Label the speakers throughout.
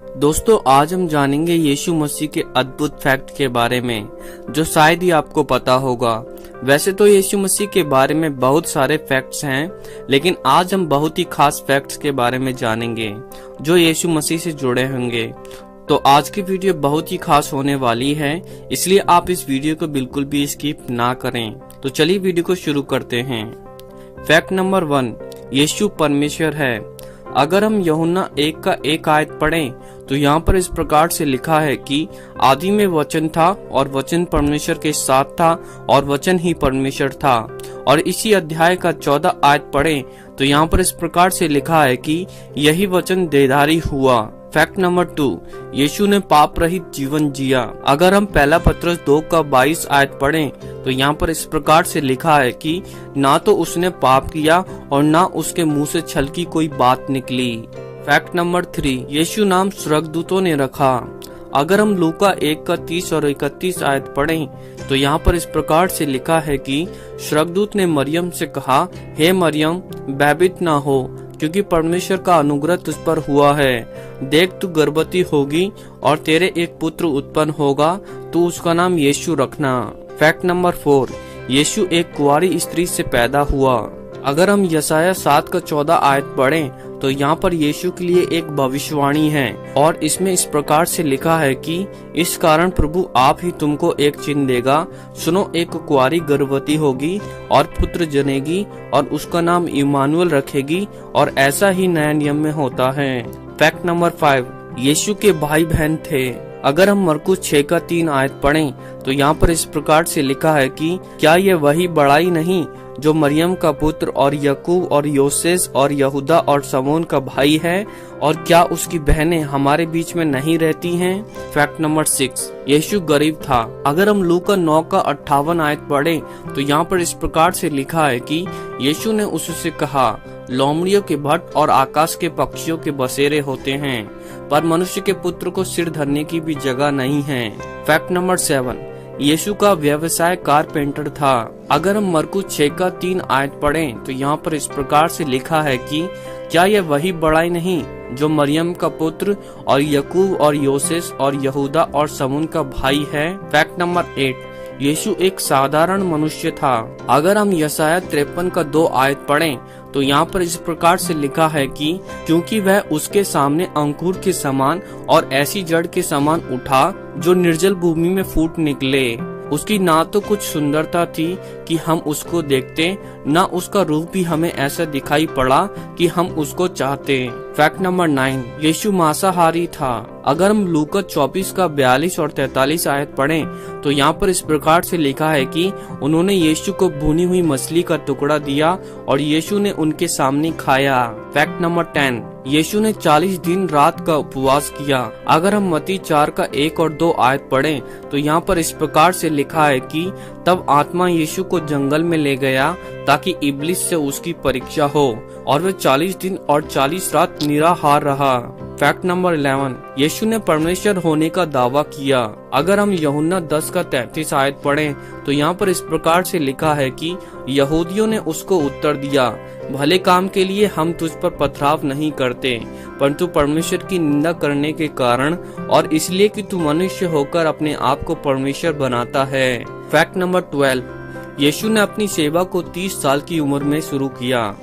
Speaker 1: दोस्तों, आज हम जानेंगे यीशु मसीह के अद्भुत फैक्ट के बारे में जो शायद ही आपको पता होगा। वैसे तो यीशु मसीह के बारे में बहुत सारे फैक्ट्स हैं, लेकिन आज हम बहुत ही खास फैक्ट्स के बारे में जानेंगे जो यीशु मसीह से जुड़े होंगे। तो आज की वीडियो बहुत ही खास होने वाली है, इसलिए आप इस वीडियो को बिल्कुल भी स्किप ना करें। तो चलिए वीडियो को शुरू करते हैं। फैक्ट नंबर 1, यीशु परमेश्वर है। अगर हम यूहन्ना 1 का 1 आयत पढ़ें तो यहाँ पर इस प्रकार से लिखा है कि आदि में वचन था और वचन परमेश्वर के साथ था और वचन ही परमेश्वर था। और इसी अध्याय का 14 आयत पढ़ें तो यहाँ पर इस प्रकार से लिखा है कि यही वचन देहधारी हुआ। फैक्ट नंबर 2, यीशु ने पाप रहित जीवन जिया। अगर हम पहला पत्रस 2 का 22 आयत पढ़ें तो यहाँ पर इस प्रकार से लिखा है कि ना तो उसने पाप किया और ना उसके मुंह से छल की कोई बात निकली। फैक्ट नंबर 3, यीशु नाम स्वर्गदूतों ने रखा। अगर हम लूका 1 का 30 और 31 आयत पढ़ें तो यहाँ पर इस प्रकार से लिखा है कि स्वर्गदूत ने मरियम से कहा, हे मरियम, भयभीत ना हो, क्योंकि परमेश्वर का अनुग्रह तुझ पर हुआ है। देख, तू गर्भवती होगी और तेरे एक पुत्र उत्पन्न होगा, तू उसका नाम यीशु रखना। फैक्ट नंबर 4, यीशु एक कुंवारी स्त्री से पैदा हुआ। अगर हम यशाया 7 का 14 आयत पढ़ें तो यहाँ पर यीशु के लिए एक भविष्यवाणी है और इसमें इस प्रकार से लिखा है कि इस कारण प्रभु आप ही तुमको एक चिन्ह देगा। सुनो, एक कुंवारी गर्भवती होगी और पुत्र जनेगी और उसका नाम इम्मानुएल रखेगी, और ऐसा ही नया नियम में होता है। फैक्ट नंबर 5, यीशु के भाई बहन थे। अगर हम मरकुस 6 का 3 आयत पढ़ें तो यहाँ पर इस प्रकार से लिखा है कि क्या ये वही बड़ाई नहीं जो मरियम का पुत्र और यकूब और योसेस और यहूदा और समोन का भाई है, और क्या उसकी बहनें हमारे बीच में नहीं रहती हैं? फैक्ट नंबर 6, यीशु गरीब था। अगर हम लूका 9 का 58 आयत पढ़ें तो यहाँ पर इस प्रकार से लिखा है कि यीशु ने उससे कहा, लोमड़ियों के भट्ट और आकाश के पक्षियों के बसेरे होते हैं, पर मनुष्य के पुत्र को सिर धरने की भी जगह नहीं है। फैक्ट नंबर 7, यीशु का व्यवसाय कारपेंटर था। अगर हम मरकुस 6 का 3 आयत पढ़ें तो यहाँ पर इस प्रकार से लिखा है कि क्या यह वही बड़ाई नहीं जो मरियम का पुत्र और यकूब और योसेस और यहूदा और समून का भाई है। फैक्ट नंबर 8, यीशु एक साधारण मनुष्य था। अगर हम यशाया 53 का 2 आयत पढ़ें तो यहाँ पर इस प्रकार से लिखा है कि क्योंकि वह उसके सामने अंकुर के समान और ऐसी जड़ के समान उठा जो निर्जल भूमि में फूट निकले। उसकी ना तो कुछ सुंदरता थी कि हम उसको देखते, ना उसका रूप भी हमें ऐसा दिखाई पड़ा कि हम उसको चाहते। फैक्ट नंबर 9, यीशु मांसाहारी था। अगर हम लूका 24 का 42 और 43 आयत पढ़ें तो यहाँ पर इस प्रकार से लिखा है कि उन्होंने यीशु को भुनी हुई मछली का टुकड़ा दिया और यीशु ने उनके सामने खाया। फैक्ट नंबर 10, यीशु ने 40 दिन रात का उपवास किया। अगर हम मत्ती 4 का 1 और 2 आयत पढ़ें तो यहाँ पर इस प्रकार से लिखा है कि तब आत्मा यीशु को जंगल में ले गया ताकि इब्लिस से उसकी परीक्षा हो, और वह 40 दिन और 40 रात निराहार रहा। फैक्ट नंबर 11, यीशु ने परमेश्वर होने का दावा किया। अगर हम यूहन्ना 10 का 33 आयत पढ़ें तो यहाँ पर इस प्रकार से लिखा है कि यहूदियों ने उसको उत्तर दिया, भले काम के लिए हम तुझ पर पथराव नहीं करते, परंतु परमेश्वर की निंदा करने के कारण और इसलिए कि तू मनुष्य होकर अपने आप को परमेश्वर बनाता है। फैक्ट नंबर 12, यीशु ने अपनी सेवा को 30 साल की उम्र में शुरू किया।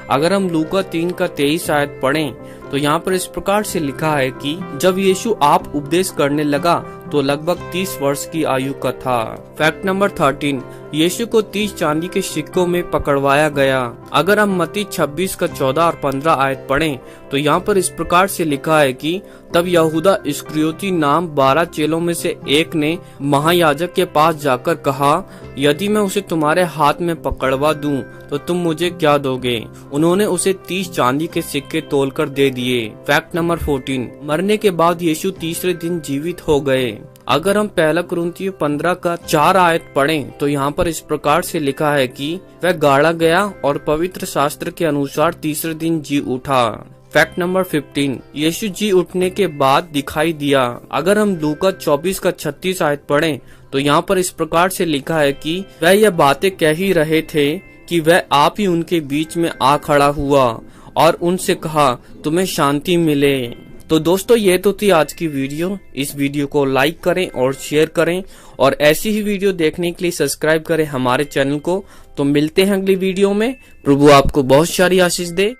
Speaker 1: अगर हम लूका 3 का 23 आयत पढ़ें तो यहाँ पर इस प्रकार से लिखा है कि जब यीशु आप उपदेश करने लगा तो लगभग 30 वर्ष की आयु का था। फैक्ट नंबर 13, यीशु को 30 चांदी के सिक्कों में पकड़वाया गया। अगर हम मत्ती 26 का 14 और 15 आयत पढ़ें तो यहाँ पर इस प्रकार से लिखा है कि तब यहूदा इस्करियोती नाम 12 चेलों में से एक ने महायाजक के पास जाकर कहा, यदि मैं उसे तुम्हारे हाथ में पकड़वा दूं तो तुम मुझे क्या दोगे? उन्होंने उसे 30 चांदी के सिक्के तोलकर दे दिए। फैक्ट नंबर 14, मरने के बाद यीशु तीसरे दिन जीवित हो गए। अगर हम पहला कुरिन्थियों 15 का 4 आयत पढ़ें तो यहाँ पर इस प्रकार से लिखा है कि वह गाड़ा गया और पवित्र शास्त्र के अनुसार तीसरे दिन जी उठा। फैक्ट नंबर 15, यीशु जी उठने के बाद दिखाई दिया। अगर हम लूका 24 का 36 आयत पढ़ें तो यहाँ पर इस प्रकार से लिखा है कि वह यह बातें कह ही रहे थे कि वह आप ही उनके बीच में आ खड़ा हुआ और उनसे कहा, तुम्हें शांति मिले। तो दोस्तों ये तो थी आज की वीडियो। इस वीडियो को लाइक करें और शेयर करें और ऐसी ही वीडियो देखने के लिए सब्सक्राइब करें हमारे चैनल को। तो मिलते हैं अगली वीडियो में। प्रभु आपको बहुत सारी आशीष दे।